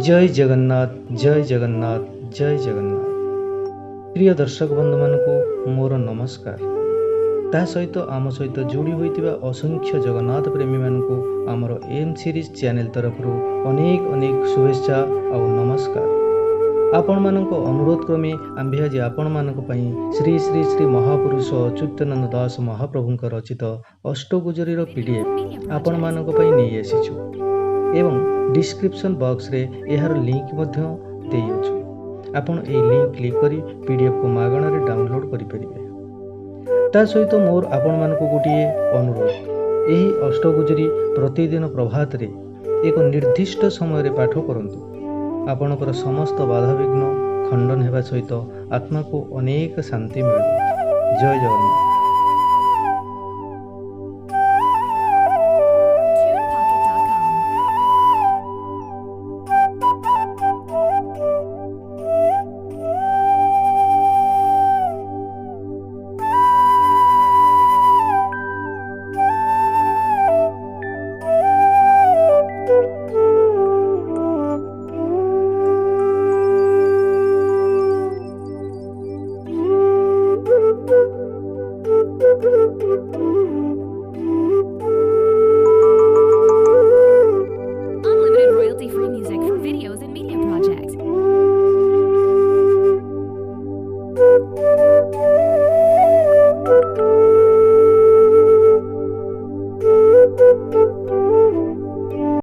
जय जगन्नाथ जय जगन्नाथ जय जगन्नाथ। प्रिय दर्शक बंधु मानक मोर नमस्कार। ता सहित आम सहित जोड़ी होइतिबा असंख्य जगन्नाथ प्रेमी मानक आमर एम सीरीज चैनल तरफ अनेक अनेक शुभेच्छा और नमस्कार। आपण मानक अनुरोध क्रमे आम्भे आज आपण मानक पई श्री श्री श्री महापुरुष अच्युतानंद दास महाप्रभुंक रचित अष्टगुजरी पीडीएफ आपण मानक पई नै आसीछु एवं डिस्क्रिप्शन बॉक्स रे यार लिंक मध्य देई अछि। आपण ए लिंक क्लिक करी पीडीएफ को मागणा रे डाउनलोड करि परिबे। ता सहित मोर आपण मानक गोटिए अनुरोध, एही अष्टगुजरी प्रतिदिन प्रभात रे एक निर्दिष्ट समय रे पाठ करंतु। आपणकर समस्त बाधाविघ्न खंडन हेबा सहित आत्मा को अनेक शांति मिलिବ। जय जगन्नाथ।